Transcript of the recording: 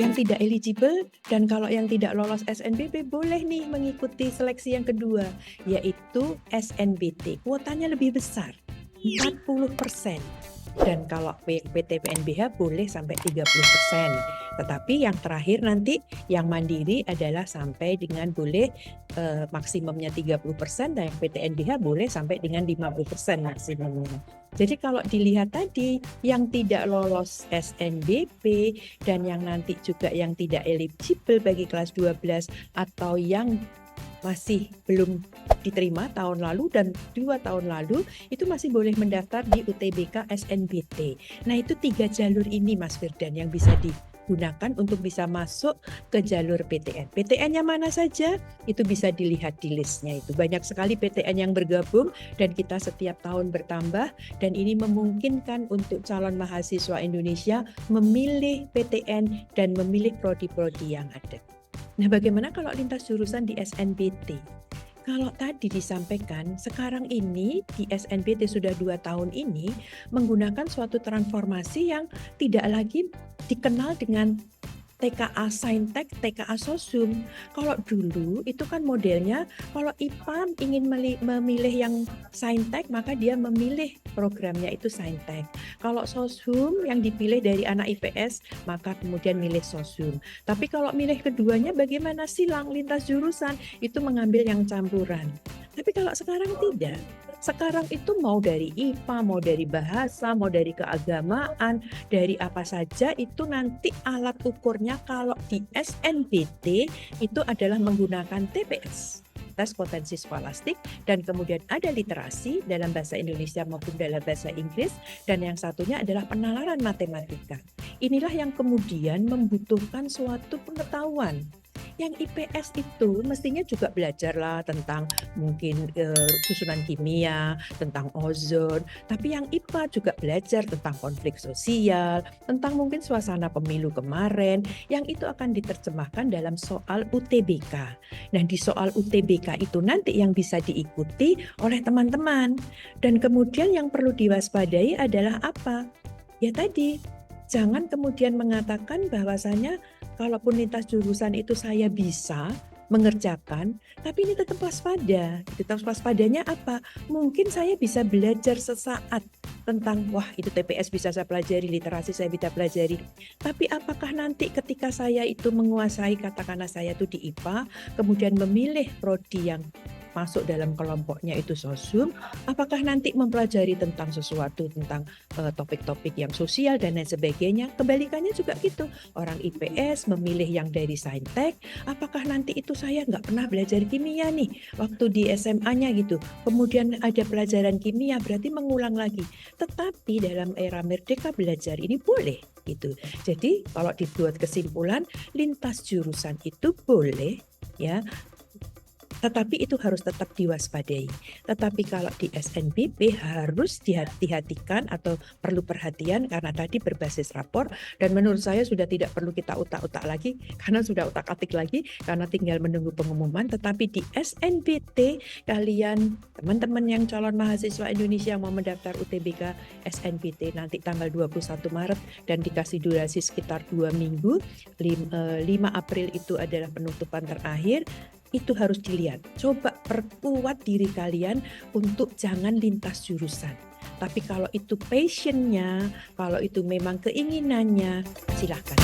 Yang tidak eligible dan kalau yang tidak lolos SNBP boleh nih mengikuti seleksi yang kedua, yaitu SNBT. Kuotanya lebih besar, 40%. Dan kalau PTPNBH boleh sampai 30%. Tetapi yang terakhir nanti yang mandiri adalah sampai dengan boleh maksimumnya 30% dan yang PTNBH boleh sampai dengan 50% maksimumnya. Jadi kalau dilihat tadi yang tidak lolos SNBP dan yang nanti juga yang tidak eligible bagi kelas 12 atau yang masih belum diterima tahun lalu dan 2 tahun lalu itu masih boleh mendaftar di UTBK SNBT. Nah itu 3 jalur ini Mas Firdan yang bisa digunakan untuk bisa masuk ke jalur PTN. PTN-nya mana saja itu bisa dilihat di listnya itu. Banyak sekali PTN yang bergabung dan kita setiap tahun bertambah dan ini memungkinkan untuk calon mahasiswa Indonesia memilih PTN dan memilih prodi-prodi yang ada. Nah, bagaimana kalau lintas jurusan di SNBT? Kalau tadi disampaikan, sekarang ini di SNBT sudah 2 tahun ini menggunakan suatu transformasi yang tidak lagi dikenal dengan TKA Saintek, TKA Sosum. Kalau dulu itu kan modelnya kalau IPA ingin memilih yang Saintek maka dia memilih programnya itu Saintek. Kalau Sosum yang dipilih dari anak IPS maka kemudian milih Sosum. Tapi kalau milih keduanya bagaimana silang lintas jurusan itu mengambil yang campuran. Tapi kalau sekarang tidak. Sekarang itu mau dari IPA, mau dari bahasa, mau dari keagamaan, dari apa saja itu nanti alat ukurnya kalau di SNBT itu adalah menggunakan TPS, tes potensi skolastik, dan kemudian ada literasi dalam bahasa Indonesia maupun dalam bahasa Inggris, dan yang satunya adalah penalaran matematika. Inilah yang kemudian membutuhkan suatu pengetahuan. Yang IPS itu mestinya juga belajarlah tentang mungkin susunan kimia, tentang ozon, tapi yang IPA juga belajar tentang konflik sosial, tentang mungkin suasana pemilu kemarin, yang itu akan diterjemahkan dalam soal UTBK. Nah, di soal UTBK itu nanti yang bisa diikuti oleh teman-teman. Dan kemudian yang perlu diwaspadai adalah apa? Ya tadi, jangan kemudian mengatakan bahwasanya kalaupun lintas jurusan itu saya bisa mengerjakan, tapi ini tetap waspada. Tetap waspadanya apa? Mungkin saya bisa belajar sesaat tentang, wah itu TPS bisa saya pelajari, literasi saya bisa pelajari. Tapi apakah nanti ketika saya itu menguasai, katakanlah saya itu di IPA, kemudian memilih prodi yang masuk dalam kelompoknya itu Sosum, apakah nanti mempelajari tentang sesuatu, tentang topik-topik yang sosial dan lain sebagainya? Kebalikannya juga gitu, orang IPS memilih yang dari Saintek, apakah nanti itu saya nggak pernah belajar kimia nih, waktu di SMA-nya gitu, kemudian ada pelajaran kimia, berarti mengulang lagi. Tetapi dalam era Merdeka Belajar ini boleh gitu. Jadi kalau dibuat kesimpulan, lintas jurusan itu boleh ya, tetapi itu harus tetap diwaspadai. Tetapi kalau di SNBP harus dihati-hatikan atau perlu perhatian karena tadi berbasis rapor dan menurut saya sudah tidak perlu kita utak-utak lagi karena sudah utak-atik lagi karena tinggal menunggu pengumuman. Tetapi di SNBT kalian teman-teman yang calon mahasiswa Indonesia mau mendaftar UTBK SNBT nanti tanggal 21 Maret dan dikasih durasi sekitar 2 minggu, 5 April itu adalah penutupan terakhir. Itu harus dilihat. Coba perkuat diri kalian untuk jangan lintas jurusan. Tapi kalau itu passion-nya, kalau itu memang keinginannya, silakan.